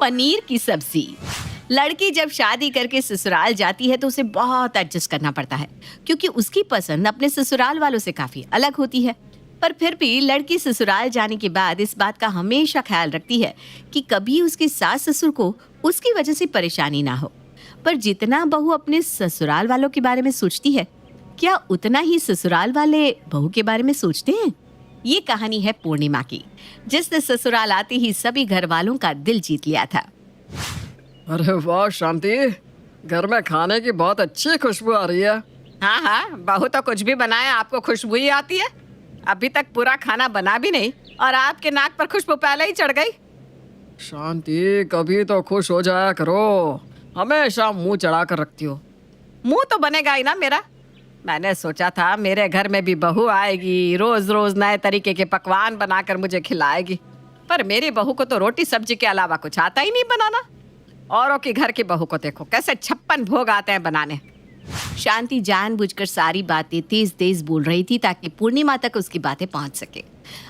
पनीर की सब्जी। लड़की जब शादी करके ससुराल जाती है तो उसे बहुत एडजस्ट करना पड़ता है, क्योंकि उसकी पसंद अपने ससुराल वालों से काफी अलग होती है। पर फिर भी लड़की ससुराल जाने के बाद इस बात का हमेशा ख्याल रखती है कि कभी उसकी सास ससुर को उसकी वजह से परेशानी ना हो। पर जितना बहू अपने ससुराल वालों के बारे में सोचती है, क्या उतना ही ससुराल वाले बहू के बारे में सोचते हैं? ये कहानी है पूर्णिमा की, जिसने ससुराल आते ही सभी घर वालों का दिल जीत लिया था। अरे वाह शांति, घर में खाने की बहुत अच्छी खुशबू आ रही है। हाँ हाँ, बहू तो कुछ भी बनाए आपको खुशबू ही आती है। अभी तक पूरा खाना बना भी नहीं और आपके नाक पर खुशबू पहले ही चढ़ गई। शांति, कभी तो खुश हो जाया करो, हमेशा मुंह चढ़ा कर रखती हो। मुंह तो बनेगा ही ना मेरा। मैंने सोचा था मेरे घर में भी बहू आएगी, रोज रोज नए तरीके के पकवान बनाकर मुझे खिलाएगी, पर मेरी बहू को तो रोटी सब्जी के अलावा कुछ आता ही नहीं बनाना। औरों के घर की बहू को देखो कैसे 56 भोग आते हैं बनाने। शांति जानबूझकर सारी बातें तेज तेज बोल रही थी ताकि पूर्णिमा तक उसकी बातें पहुंच सके।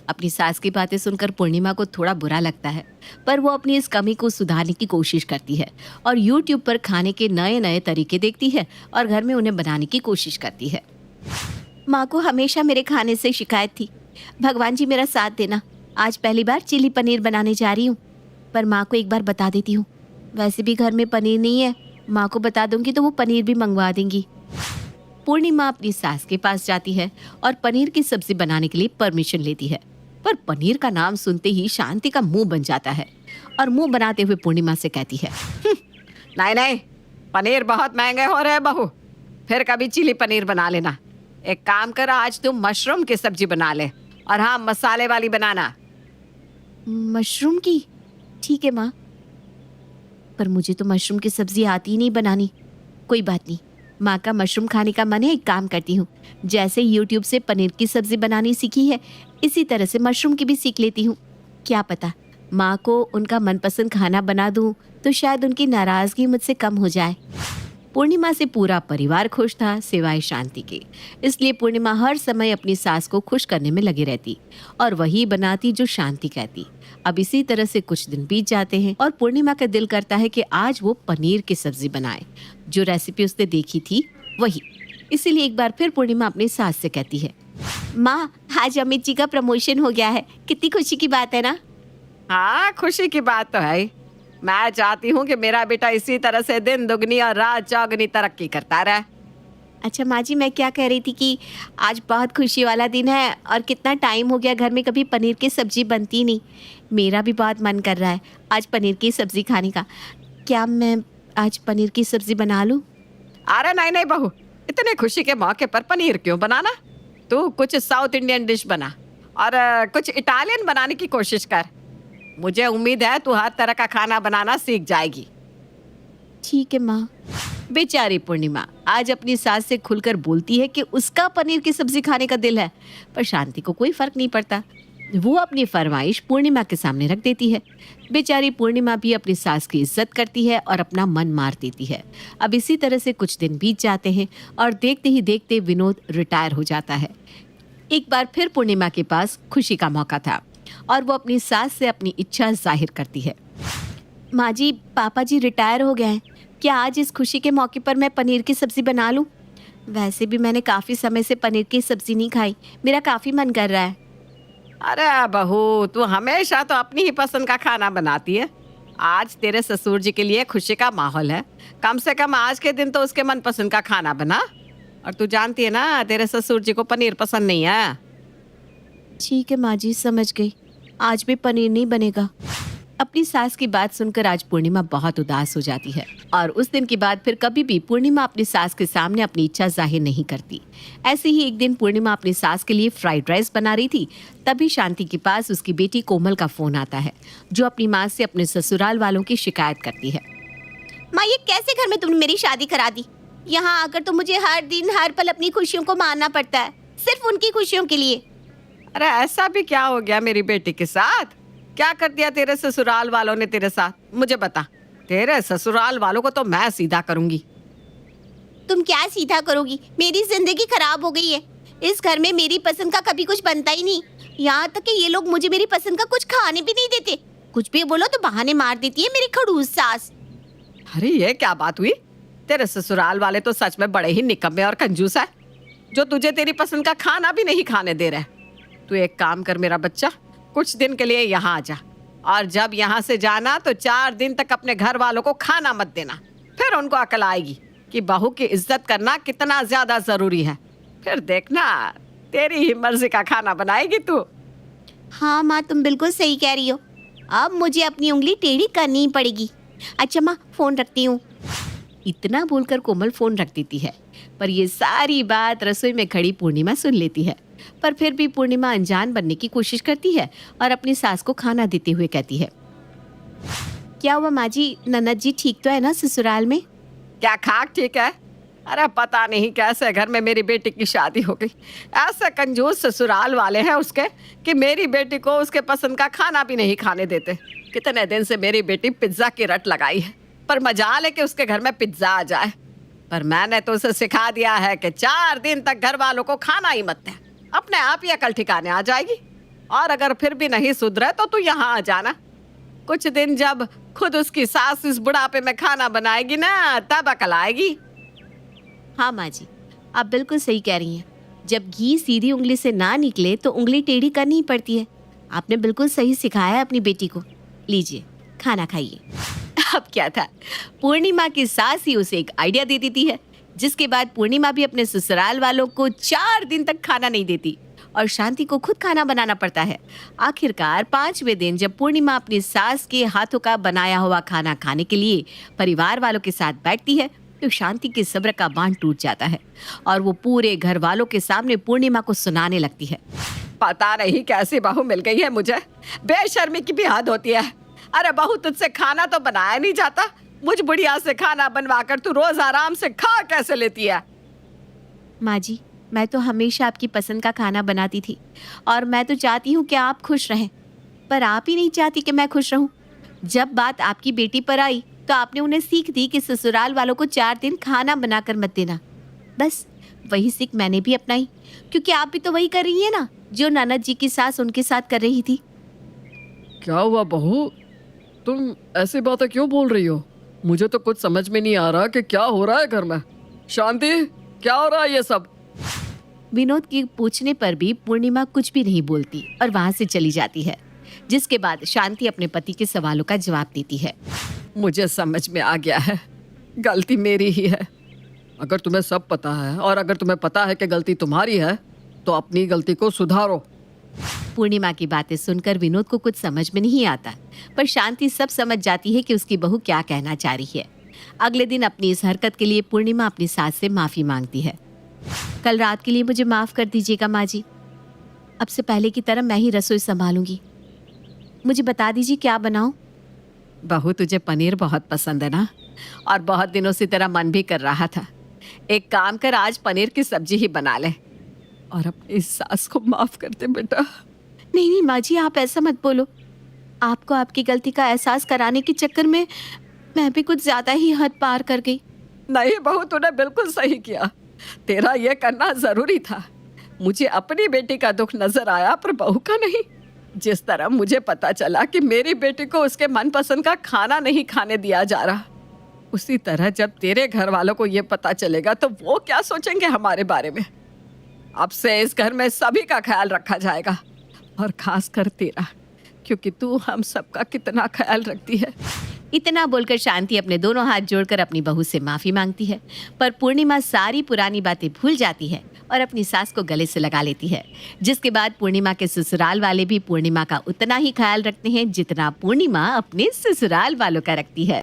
अपनी सास की बातें सुनकर पूर्णिमा को थोड़ा बुरा लगता है, पर वो अपनी इस कमी को सुधारने की कोशिश करती है और YouTube पर खाने के नए नए तरीके देखती है और घर में उन्हें बनाने की कोशिश करती है। माँ को हमेशा मेरे खाने से शिकायत थी। भगवान जी मेरा साथ देना, आज पहली बार चिली पनीर बनाने जा रही हूँ। पर माँ को एक बार बता देती हूँ, वैसे भी घर में पनीर नहीं है, माँ को बता दूंगी तो वो पनीर भी मंगवा देंगी। पूर्णिमा अपनी सास के पास जाती है और पनीर की सब्जी बनाने के लिए परमिशन लेती है। पर पनीर का नाम सुनते ही शांति का मुंह बन जाता है और मुंह बनाते हुए पूर्णिमा से कहती है, नहीं नहीं, पनीर बहुत महंगे हो रहे हैं बहू, फिर कभी चिली पनीर बना लेना। एक काम कर, आज तुम मशरूम की सब्जी बना ले, और हाँ, मसाले वाली बनाना। मशरूम की? ठीक है माँ, पर मुझे तो मशरूम की सब्जी आती ही नहीं बनानी। कोई बात नहीं, माँ का मशरूम खाने का मन है, एक काम करती हूँ, जैसे YouTube से पनीर की सब्जी बनानी सीखी है इसी तरह से मशरूम की भी सीख लेती हूँ। क्या पता माँ को उनका मनपसंद खाना बना दूँ तो शायद उनकी नाराज़गी मुझसे कम हो जाए। पूर्णिमा से पूरा परिवार खुश था सिवाय शांति के, इसलिए पूर्णिमा हर समय अपनी सास को खुश करने में लगी रहती और वही बनाती जो शांति कहती। अब इसी तरह से कुछ दिन बीत जाते हैं और पूर्णिमा का दिल करता है कि आज वो पनीर की सब्जी बनाए, जो रेसिपी उसने देखी थी वही। इसीलिए एक बार फिर पूर्णिमा अपनी सास से कहती है, माँ आज अमित जी का प्रमोशन हो गया है, कितनी खुशी की बात है ना? हाँ, खुशी की बात तो है। मैं चाहती हूँ कि मेरा बेटा इसी तरह से दिन दुगनी और रात चौगनी तरक्की करता रहे। अच्छा माँ जी, मैं क्या कह रही थी कि आज बहुत खुशी वाला दिन है और कितना टाइम हो गया घर में कभी पनीर की सब्जी बनती नहीं। मेरा भी बहुत मन कर रहा है आज पनीर की सब्जी खाने का। क्या मैं आज पनीर की सब्जी बना लूँ? अरे नहीं नहीं बहू, इतने खुशी के मौके पर पनीर क्यों बनाना? तू कुछ साउथ इंडियन डिश बना और कुछ इटालियन बनाने की कोशिश कर। मुझे उम्मीद है तू हर तरह का खाना बनाना सीख जाएगी। ठीक है माँ। बेचारी पूर्णिमा आज अपनी सास से खुलकर बोलती है कि उसका पनीर की सब्जी खाने का दिल है, पर शांति को कोई फर्क नहीं पड़ता। वो अपनी फरमाइश पूर्णिमा के सामने रख देती है। बेचारी पूर्णिमा भी अपनी सास की इज्जत करती है और अपना मन मार देती है। अब इसी तरह से कुछ दिन बीत जाते हैं और देखते ही देखते विनोद रिटायर हो जाता है। एक बार फिर पूर्णिमा के पास खुशी का मौका था और वो अपनी सास से अपनी इच्छा जाहिर करती है। माँ जी, पापा जी रिटायर हो गए हैं, क्या आज इस खुशी के मौके पर मैं पनीर की सब्जी बना लूं? वैसे भी मैंने काफ़ी समय से पनीर की सब्जी नहीं खाई, मेरा काफ़ी मन कर रहा है। अरे बहू, तू हमेशा तो अपनी ही पसंद का खाना बनाती है। आज तेरे ससुर जी के लिए खुशी का माहौल है, कम से कम आज के दिन तो उसके मनपसंद का खाना बना। और तू जानती है ना तेरे ससुर जी को पनीर पसंद नहीं है। ठीक है माँ जी, समझ गई, आज भी पनीर नहीं बनेगा। अपनी सास की बात सुनकर आज पूर्णिमा बहुत उदास हो जाती है और उस दिन के बाद फिर कभी भी पूर्णिमा अपनी सास के सामने अपनी इच्छा जाहिर नहीं करती। ऐसे ही एक दिन पूर्णिमा अपनी सास के लिए फ्राइड राइस बना रही थी, तभी शांति के पास उसकी बेटी कोमल का फोन आता है, जो अपनी माँ से अपने ससुराल वालों की शिकायत करती है। माँ, ये कैसे घर में तुमने मेरी शादी करा दी? यहाँ आकर तो मुझे हर दिन हर पल अपनी खुशियों को मानना पड़ता है, सिर्फ उनकी खुशियों के लिए। अरे ऐसा भी क्या हो गया मेरी बेटी के साथ? क्या कर दिया तेरे ससुराल वालों ने तेरे साथ? मुझे बता। तेरे ससुराल वालों को तो मैं सीधा करूंगी। तुम क्या सीधा करोगी? मेरी जिंदगी खराब हो गई है। इस घर में मेरी पसंद का कभी कुछ बनता ही नहीं। यहाँ तक कि ये लोग मुझे मेरी पसंद का कुछ खाने भी नहीं देते। कुछ भी बोलो तो बहाने मार देती है मेरी खड़ूस सास। अरे ये क्या बात हुई? तेरे ससुराल वाले तो सच में बड़े ही निकम्मे और कंजूस है, जो तुझे तेरी पसंद का खाना भी नहीं खाने दे रहे। तू एक काम कर मेरा बच्चा, कुछ दिन के लिए यहाँ आ जा, और जब यहाँ से जाना तो 4 दिन तक अपने घर वालों को खाना मत देना। फिर उनको अकल आएगी कि बहू की इज्जत करना कितना ज्यादा जरूरी है। फिर देखना तेरी ही मर्जी का खाना बनाएगी तू। हाँ माँ, तुम बिल्कुल सही कह रही हो। अब मुझे अपनी उंगली टेढ़ी करनी ही पड़ेगी। अच्छा माँ, फोन रखती हूँ। इतना बोलकर कोमल फोन रख देती है, पर ये सारी बात रसोई में खड़ी पूर्णिमा सुन लेती है। पर फिर भी पूर्णिमा अनजान बनने की कोशिश करती है और अपनी सास को खाना देते हुए कहती है, क्या हुआ माँ जी, ननद जी ठीक तो है ना ससुराल में? क्या खाक ठीक है? अरे पता नहीं कैसे घर में मेरी बेटी की शादी हो गई। ऐसे कंजूस ससुराल वाले हैं उसके कि मेरी बेटी को उसके पसंद का खाना भी नहीं खाने देते। कितने दिन से मेरी बेटी पिज्ज़ा की रट लगाई है, पर मजाल है कि उसके घर में पिज्ज़ा आ जाए। पर मैंने तो उसे सिखा दिया है कि 4 दिन तक घर वालों को खाना ही मत दे, अपने आप ही अकल ठिकाने आ जाएगी। और अगर फिर भी नहीं सुधरे तो तू यहाँ आ जाना। कुछ दिन जब खुद उसकी सास इस बुढ़ापे में खाना बनाएगी ना, तब अकल आएगी। हाँ माँ जी, आप बिल्कुल सही कह रही हैं। जब घी सीधी उंगली से ना निकले तो उंगली टेढ़ी करनी ही पड़ती है। आपने बिल्कुल सही सिखाया है अपनी बेटी को। लीजिए खाना खाइए। अब क्या था, पूर्णिमा की सास ही उसे एक आइडिया दे देती है, जिसके बाद पूर्णिमा भी अपने ससुराल वालों को 4 दिन तक खाना नहीं देती और शांति को खुद खाना बनाना पड़ता है। आखिरकार 5वें दिन जब पूर्णिमा अपनी सास के हाथों का बनाया हुआ खाना खाने के लिए परिवार वालों के साथ बैठती है तो शांति के सब्र का बांध टूट जाता है और वो पूरे घर वालों के सामने पूर्णिमा को सुनाने लगती है। पता नहीं कैसी बहू मिल गई है मुझे, बेशर्मी की भी हद होती है। अरे बहू, तुझसे खाना तो बनाया नहीं जाता, मुझ बुढ़िया से खाना बनवाकर तू रोज आराम से खा कैसे लेती है? माँ जी, मैं तो हमेशा आपकी पसंद का खाना बनाती थी और मैं तो चाहती हूँ कि आप खुश रहें, पर आप ही नहीं चाहती कि मैं खुश रहूँ। जब बात आपकी बेटी पर आई तो आपने उन्हें सीख दी कि ससुराल वालों को 4 दिन खाना बनाकर मत देना। बस वही सीख मैंने भी अपनाई, क्योंकि आप भी तो वही कर रही हैं ना जो ननद जी की सास उनके साथ कर रही थी। क्या हुआ बहू, तुम ऐसी बातें क्यों बोल रही हो? मुझे तो कुछ समझ में नहीं आ रहा कि क्या हो रहा है घर में। शांति, क्या हो रहा है ये सब? विनोद के पूछने पर भी पूर्णिमा कुछ भी नहीं बोलती और वहां से चली जाती है, जिसके बाद शांति अपने पति के सवालों का जवाब देती है। मुझे समझ में आ गया है, गलती मेरी ही है। अगर तुम्हें सब पता है और अगर तुम्हें पता है कि गलती तुम्हारी है तो अपनी गलती को सुधारो। पूर्णिमा की बातें सुनकर विनोद को कुछ समझ में नहीं आता, पर शांति सब समझ जाती है कि उसकी बहू क्या कहना चाह रही है। अगले दिन अपनी इस हरकत के लिए पूर्णिमा अपनी सास से माफी मांगती है। कल रात के लिए मुझे माफ कर दीजिएगा माँ जी, अब से पहले की तरह मैं ही रसोई संभालूंगी। मुझे बता दीजिए क्या बनाऊं? बहू, तुझे पनीर बहुत पसंद है ना, और बहुत दिनों से तेरा मन भी कर रहा था। एक काम कर, आज पनीर की सब्जी ही बना ले और अपनी सास को माफ कर दे बेटा। नहीं नहीं माँ जी, आप ऐसा मत बोलो। आपको आपकी गलती का एहसास कराने के चक्कर में मैं भी कुछ ज्यादा ही हद पार कर गई। नहीं बहू, तूने बिल्कुल सही किया, तेरा ये करना जरूरी था। मुझे अपनी बेटी का दुख नजर आया पर बहू का नहीं। जिस तरह मुझे पता चला कि मेरी बेटी को उसके मनपसंद का खाना नहीं खाने दिया जा रहा, उसी तरह जब तेरे घर वालों को ये पता चलेगा तो वो क्या सोचेंगे हमारे बारे में। अब से इस घर में सभी का ख्याल रखा जाएगा, और खास कर तेरा, क्योंकि तू हम सबका कितना ख्याल रखती है। इतना बोलकर शांति अपने दोनों हाथ जोड़कर अपनी बहू से माफी मांगती है, पर पूर्णिमा सारी पुरानी बातें भूल जाती है और अपनी सास को गले से लगा लेती है। जिसके बाद पूर्णिमा के ससुराल वाले भी पूर्णिमा का उतना ही ख्याल रखते हैं जितना पूर्णिमा अपने ससुराल वालों का रखती है।